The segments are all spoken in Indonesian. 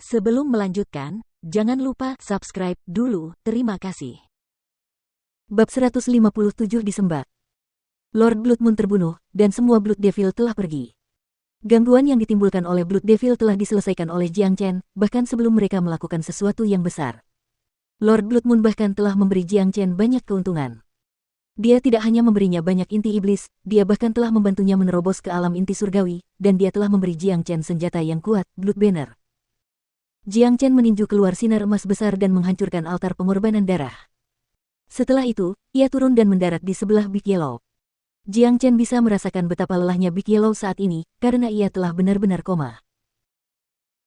Sebelum melanjutkan, jangan lupa subscribe dulu, terima kasih. Bab 157 disembah. Lord Blood Moon terbunuh, dan semua Blood Devil telah pergi. Gangguan yang ditimbulkan oleh Blood Devil telah diselesaikan oleh Jiang Chen, bahkan sebelum mereka melakukan sesuatu yang besar. Lord Blood Moon bahkan telah memberi Jiang Chen banyak keuntungan. Dia tidak hanya memberinya banyak inti iblis, dia bahkan telah membantunya menerobos ke alam inti surgawi, dan dia telah memberi Jiang Chen senjata yang kuat, Blood Banner. Jiang Chen meninju keluar sinar emas besar dan menghancurkan altar pengorbanan darah. Setelah itu, ia turun dan mendarat di sebelah Big Yellow. Jiang Chen bisa merasakan betapa lelahnya Big Yellow saat ini, karena ia telah benar-benar koma.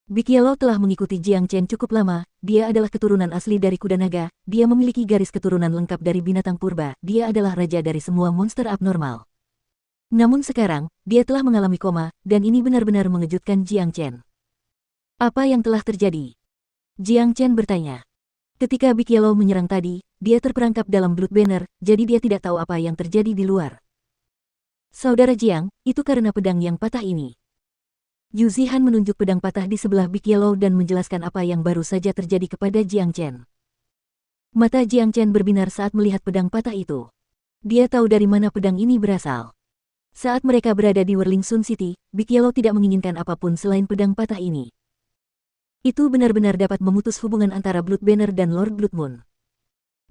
Big Yellow telah mengikuti Jiang Chen cukup lama, dia adalah keturunan asli dari kuda naga, dia memiliki garis keturunan lengkap dari binatang purba, dia adalah raja dari semua monster abnormal. Namun sekarang, dia telah mengalami koma, dan ini benar-benar mengejutkan Jiang Chen. Apa yang telah terjadi? Jiang Chen bertanya. Ketika Big Yellow menyerang tadi, dia terperangkap dalam Blood Banner, jadi dia tidak tahu apa yang terjadi di luar. Saudara Jiang, itu karena pedang yang patah ini. Yu Zihan menunjuk pedang patah di sebelah Big Yellow dan menjelaskan apa yang baru saja terjadi kepada Jiang Chen. Mata Jiang Chen berbinar saat melihat pedang patah itu. Dia tahu dari mana pedang ini berasal. Saat mereka berada di Whirling Sun City, Big Yellow tidak menginginkan apapun selain pedang patah ini. Itu benar-benar dapat memutus hubungan antara Blood Banner dan Lord Blood Moon.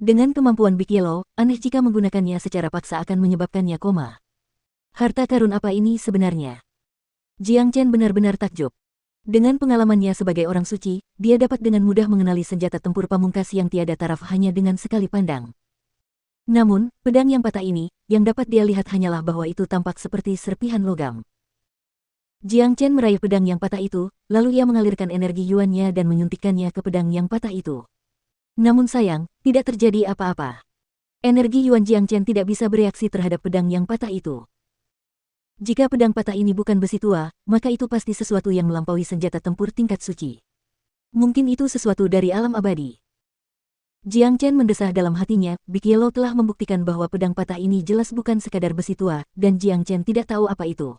Dengan kemampuan Big Yellow, aneh jika menggunakannya secara paksa akan menyebabkannya koma. Harta karun apa ini sebenarnya? Jiang Chen benar-benar takjub. Dengan pengalamannya sebagai orang suci, dia dapat dengan mudah mengenali senjata tempur pamungkas yang tiada taraf hanya dengan sekali pandang. Namun, pedang yang patah ini, yang dapat dia lihat hanyalah bahwa itu tampak seperti serpihan logam. Jiang Chen meraih pedang yang patah itu, lalu ia mengalirkan energi yuannya dan menyuntikkannya ke pedang yang patah itu. Namun sayang, tidak terjadi apa-apa. Energi yuan Jiang Chen tidak bisa bereaksi terhadap pedang yang patah itu. Jika pedang patah ini bukan besi tua, maka itu pasti sesuatu yang melampaui senjata tempur tingkat suci. Mungkin itu sesuatu dari alam abadi. Jiang Chen mendesah dalam hatinya, Big Yellow telah membuktikan bahwa pedang patah ini jelas bukan sekadar besi tua, dan Jiang Chen tidak tahu apa itu.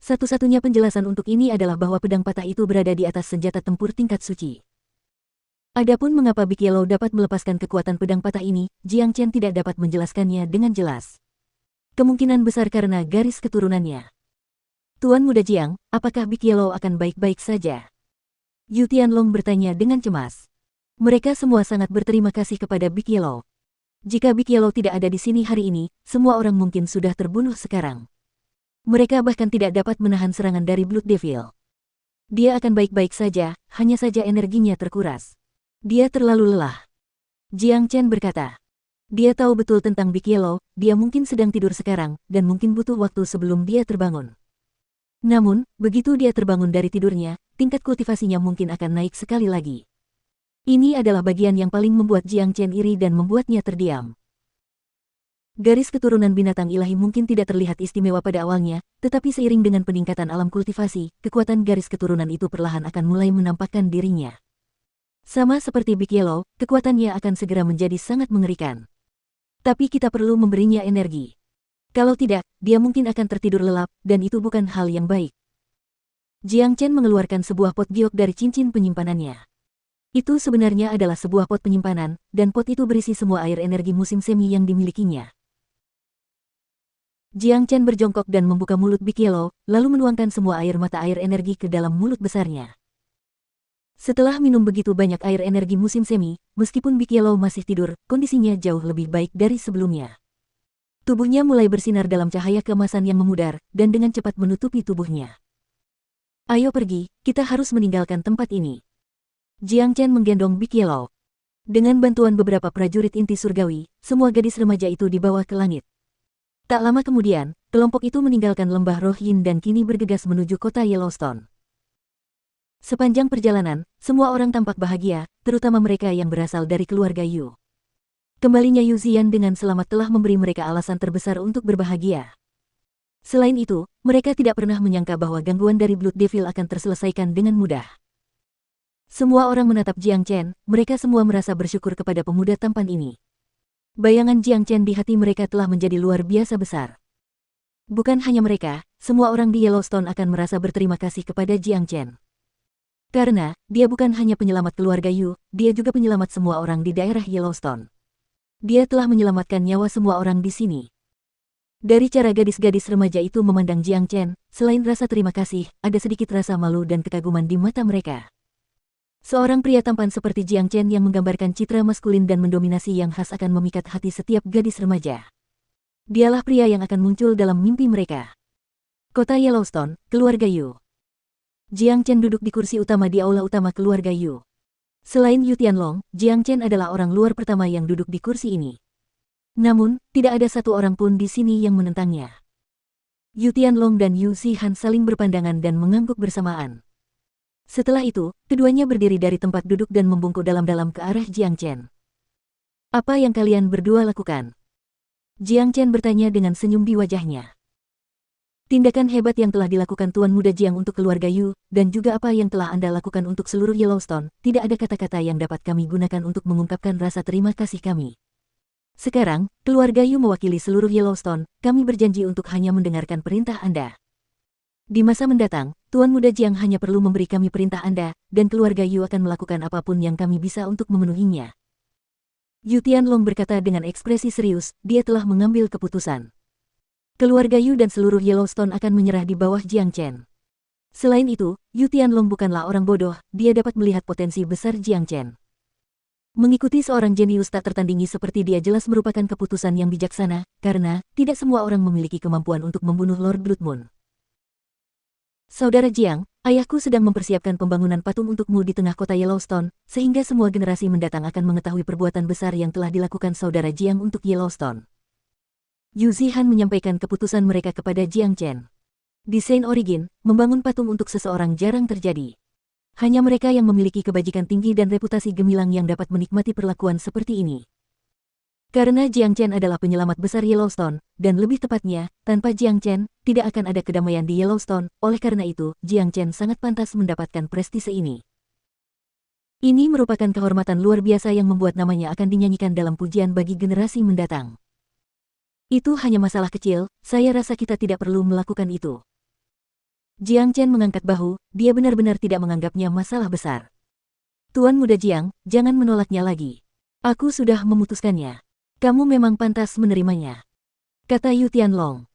Satu-satunya penjelasan untuk ini adalah bahwa pedang patah itu berada di atas senjata tempur tingkat suci. Adapun mengapa Big Yellow dapat melepaskan kekuatan pedang patah ini, Jiang Chen tidak dapat menjelaskannya dengan jelas. Kemungkinan besar karena garis keturunannya. Tuan Muda Jiang, apakah Big Yellow akan baik-baik saja? Yu Tianlong bertanya dengan cemas. Mereka semua sangat berterima kasih kepada Big Yellow. Jika Big Yellow tidak ada di sini hari ini, semua orang mungkin sudah terbunuh sekarang. Mereka bahkan tidak dapat menahan serangan dari Blood Devil. Dia akan baik-baik saja, hanya saja energinya terkuras. Dia terlalu lelah. Jiang Chen berkata. Dia tahu betul tentang Big Yellow, dia mungkin sedang tidur sekarang, dan mungkin butuh waktu sebelum dia terbangun. Namun, begitu dia terbangun dari tidurnya, tingkat kultivasinya mungkin akan naik sekali lagi. Ini adalah bagian yang paling membuat Jiang Chen iri dan membuatnya terdiam. Garis keturunan binatang ilahi mungkin tidak terlihat istimewa pada awalnya, tetapi seiring dengan peningkatan alam kultivasi, kekuatan garis keturunan itu perlahan akan mulai menampakkan dirinya. Sama seperti Big Yellow, kekuatannya akan segera menjadi sangat mengerikan. Tapi kita perlu memberinya energi. Kalau tidak, dia mungkin akan tertidur lelap, dan itu bukan hal yang baik. Jiang Chen mengeluarkan sebuah pot giok dari cincin penyimpanannya. Itu sebenarnya adalah sebuah pot penyimpanan, dan pot itu berisi semua air energi musim semi yang dimilikinya. Jiang Chen berjongkok dan membuka mulut Big Yellow, lalu menuangkan semua air mata air energi ke dalam mulut besarnya. Setelah minum begitu banyak air energi musim semi, meskipun Big Yellow masih tidur, kondisinya jauh lebih baik dari sebelumnya. Tubuhnya mulai bersinar dalam cahaya keemasan yang memudar, dan dengan cepat menutupi tubuhnya. Ayo pergi, kita harus meninggalkan tempat ini. Jiang Chen menggendong Big Yellow. Dengan bantuan beberapa prajurit inti surgawi, semua gadis remaja itu dibawa ke langit. Tak lama kemudian, kelompok itu meninggalkan lembah Roh Yin dan kini bergegas menuju kota Yellowstone. Sepanjang perjalanan, semua orang tampak bahagia, terutama mereka yang berasal dari keluarga Yu. Kembalinya Yu Ziyan dengan selamat telah memberi mereka alasan terbesar untuk berbahagia. Selain itu, mereka tidak pernah menyangka bahwa gangguan dari Blood Devil akan terselesaikan dengan mudah. Semua orang menatap Jiang Chen, mereka semua merasa bersyukur kepada pemuda tampan ini. Bayangan Jiang Chen di hati mereka telah menjadi luar biasa besar. Bukan hanya mereka, semua orang di Yellowstone akan merasa berterima kasih kepada Jiang Chen. Karena, dia bukan hanya penyelamat keluarga Yu, dia juga penyelamat semua orang di daerah Yellowstone. Dia telah menyelamatkan nyawa semua orang di sini. Dari cara gadis-gadis remaja itu memandang Jiang Chen, selain rasa terima kasih, ada sedikit rasa malu dan kekaguman di mata mereka. Seorang pria tampan seperti Jiang Chen yang menggambarkan citra maskulin dan mendominasi yang khas akan memikat hati setiap gadis remaja. Dialah pria yang akan muncul dalam mimpi mereka. Kota Yellowstone, keluarga Yu. Jiang Chen duduk di kursi utama di aula utama keluarga Yu. Selain Yu Tianlong, Jiang Chen adalah orang luar pertama yang duduk di kursi ini. Namun, tidak ada satu orang pun di sini yang menentangnya. Yu Tianlong dan Yu Zihan saling berpandangan dan mengangguk bersamaan. Setelah itu, keduanya berdiri dari tempat duduk dan membungkuk dalam-dalam ke arah Jiang Chen. Apa yang kalian berdua lakukan? Jiang Chen bertanya dengan senyum di wajahnya. Tindakan hebat yang telah dilakukan Tuan Muda Jiang untuk keluarga Yu, dan juga apa yang telah Anda lakukan untuk seluruh Yellowstone, tidak ada kata-kata yang dapat kami gunakan untuk mengungkapkan rasa terima kasih kami. Sekarang, keluarga Yu mewakili seluruh Yellowstone, kami berjanji untuk hanya mendengarkan perintah Anda. Di masa mendatang, Tuan Muda Jiang hanya perlu memberi kami perintah Anda, dan keluarga Yu akan melakukan apapun yang kami bisa untuk memenuhinya. Yu Tianlong berkata dengan ekspresi serius, dia telah mengambil keputusan. Keluarga Yu dan seluruh Yellowstone akan menyerah di bawah Jiang Chen. Selain itu, Yu Tianlong bukanlah orang bodoh, dia dapat melihat potensi besar Jiang Chen. Mengikuti seorang jenius tak tertandingi seperti dia jelas merupakan keputusan yang bijaksana, karena tidak semua orang memiliki kemampuan untuk membunuh Lord Blood Moon. Saudara Jiang, ayahku sedang mempersiapkan pembangunan patung untukmu di tengah kota Yellowstone, sehingga semua generasi mendatang akan mengetahui perbuatan besar yang telah dilakukan saudara Jiang untuk Yellowstone. Yu Zihan menyampaikan keputusan mereka kepada Jiang Chen. Di Saint Origin, membangun patung untuk seseorang jarang terjadi. Hanya mereka yang memiliki kebajikan tinggi dan reputasi gemilang yang dapat menikmati perlakuan seperti ini. Karena Jiang Chen adalah penyelamat besar Yellowstone, dan lebih tepatnya, tanpa Jiang Chen, tidak akan ada kedamaian di Yellowstone, oleh karena itu, Jiang Chen sangat pantas mendapatkan prestise ini. Ini merupakan kehormatan luar biasa yang membuat namanya akan dinyanyikan dalam pujian bagi generasi mendatang. Itu hanya masalah kecil, saya rasa kita tidak perlu melakukan itu. Jiang Chen mengangkat bahu, dia benar-benar tidak menganggapnya masalah besar. Tuan Muda Jiang, jangan menolaknya lagi. Aku sudah memutuskannya. Kamu memang pantas menerimanya, kata Yu Tianlong.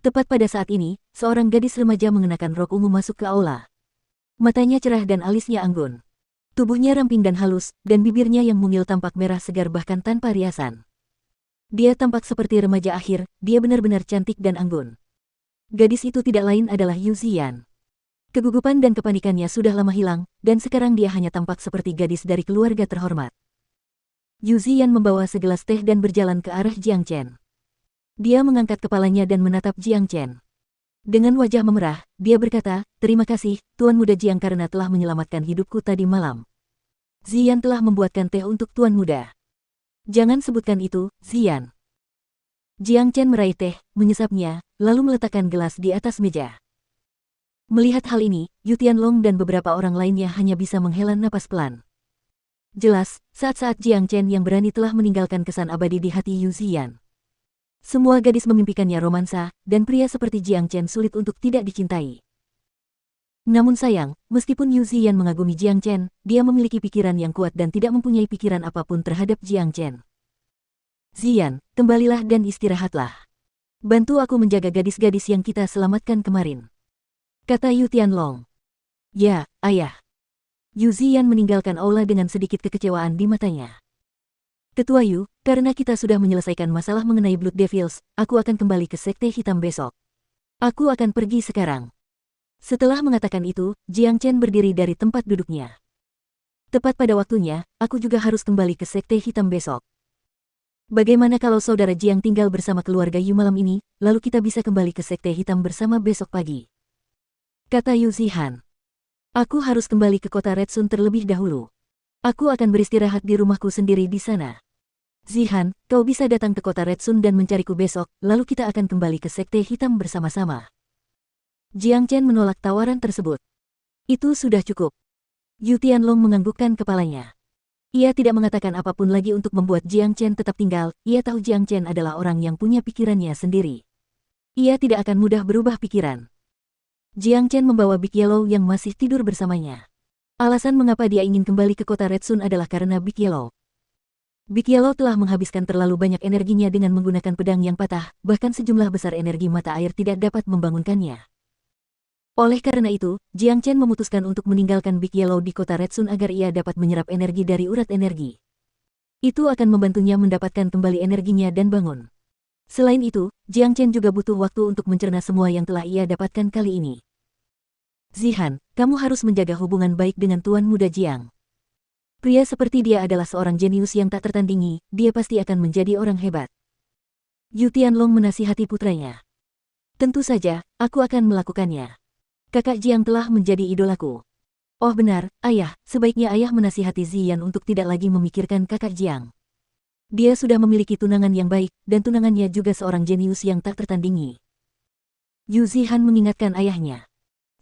Tepat pada saat ini, seorang gadis remaja mengenakan rok ungu masuk ke aula. Matanya cerah dan alisnya anggun. Tubuhnya ramping dan halus, dan bibirnya yang mungil tampak merah segar bahkan tanpa riasan. Dia tampak seperti remaja akhir, dia benar-benar cantik dan anggun. Gadis itu tidak lain adalah Yu Ziyan. Kegugupan dan kepanikannya sudah lama hilang, dan sekarang dia hanya tampak seperti gadis dari keluarga terhormat. Yu Ziyan membawa segelas teh dan berjalan ke arah Jiang Chen. Dia mengangkat kepalanya dan menatap Jiang Chen. Dengan wajah memerah, dia berkata, terima kasih, Tuan Muda Jiang karena telah menyelamatkan hidupku tadi malam. Ziyan telah membuatkan teh untuk Tuan Muda. Jangan sebutkan itu, Ziyan. Jiang Chen meraih teh, menyesapnya, lalu meletakkan gelas di atas meja. Melihat hal ini, Yu Tianlong dan beberapa orang lainnya hanya bisa menghela napas pelan. Jelas, saat-saat Jiang Chen yang berani telah meninggalkan kesan abadi di hati Yu Ziyan. Semua gadis memimpikannya romansa, dan pria seperti Jiang Chen sulit untuk tidak dicintai. Namun sayang, meskipun Yu Ziyan mengagumi Jiang Chen, dia memiliki pikiran yang kuat dan tidak mempunyai pikiran apapun terhadap Jiang Chen. Ziyan, kembalilah dan istirahatlah. Bantu aku menjaga gadis-gadis yang kita selamatkan kemarin, kata Yu Tianlong. Ya, ayah. Yu Ziyan meninggalkan aula dengan sedikit kekecewaan di matanya. Ketua Yu, karena kita sudah menyelesaikan masalah mengenai Blood Devils, aku akan kembali ke Sekte Hitam besok. Aku akan pergi sekarang. Setelah mengatakan itu, Jiang Chen berdiri dari tempat duduknya. Tepat pada waktunya, aku juga harus kembali ke Sekte Hitam besok. Bagaimana kalau saudara Jiang tinggal bersama keluarga Yu malam ini, lalu kita bisa kembali ke Sekte Hitam bersama besok pagi? Kata Yu Zihan. Aku harus kembali ke kota Red Sun terlebih dahulu. Aku akan beristirahat di rumahku sendiri di sana. Zihan, kau bisa datang ke kota Red Sun dan mencariku besok, lalu kita akan kembali ke Sekte Hitam bersama-sama. Jiang Chen menolak tawaran tersebut. Itu sudah cukup. Yu Tianlong menganggukkan kepalanya. Ia tidak mengatakan apapun lagi untuk membuat Jiang Chen tetap tinggal, ia tahu Jiang Chen adalah orang yang punya pikirannya sendiri. Ia tidak akan mudah berubah pikiran. Jiang Chen membawa Big Yellow yang masih tidur bersamanya. Alasan mengapa dia ingin kembali ke kota Red Sun adalah karena Big Yellow. Big Yellow telah menghabiskan terlalu banyak energinya dengan menggunakan pedang yang patah, bahkan sejumlah besar energi mata air tidak dapat membangunkannya. Oleh karena itu, Jiang Chen memutuskan untuk meninggalkan Big Yellow di kota Red Sun agar ia dapat menyerap energi dari urat energi. Itu akan membantunya mendapatkan kembali energinya dan bangun. Selain itu, Jiang Chen juga butuh waktu untuk mencerna semua yang telah ia dapatkan kali ini. Zihan, kamu harus menjaga hubungan baik dengan Tuan Muda Jiang. Pria seperti dia adalah seorang jenius yang tak tertandingi, dia pasti akan menjadi orang hebat. Yu Tianlong menasihati putranya. Tentu saja, aku akan melakukannya. Kakak Jiang telah menjadi idolaku. Oh benar, ayah, sebaiknya ayah menasihati Ziyan untuk tidak lagi memikirkan kakak Jiang. Dia sudah memiliki tunangan yang baik, dan tunangannya juga seorang jenius yang tak tertandingi. Yu Zihan mengingatkan ayahnya.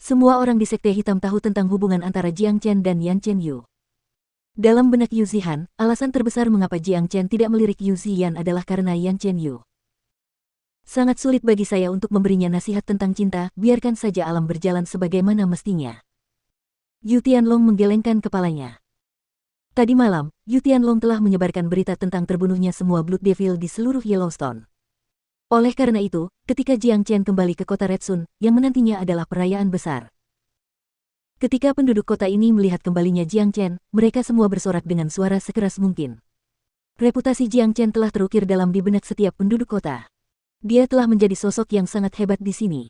Semua orang di Sekte Hitam tahu tentang hubungan antara Jiang Chen dan Yan Chen Yu. Dalam benak Yu Zihan, alasan terbesar mengapa Jiang Chen tidak melirik Yu Ziyan adalah karena Yan Chen Yu. Sangat sulit bagi saya untuk memberinya nasihat tentang cinta, biarkan saja alam berjalan sebagaimana mestinya. Yu Tianlong menggelengkan kepalanya. Tadi malam, Yu Tianlong telah menyebarkan berita tentang terbunuhnya semua Blood Devil di seluruh Yellowstone. Oleh karena itu, ketika Jiang Chen kembali ke kota Red Sun, yang menantinya adalah perayaan besar. Ketika penduduk kota ini melihat kembalinya Jiang Chen, mereka semua bersorak dengan suara sekeras mungkin. Reputasi Jiang Chen telah terukir dalam di benak setiap penduduk kota. Dia telah menjadi sosok yang sangat hebat di sini.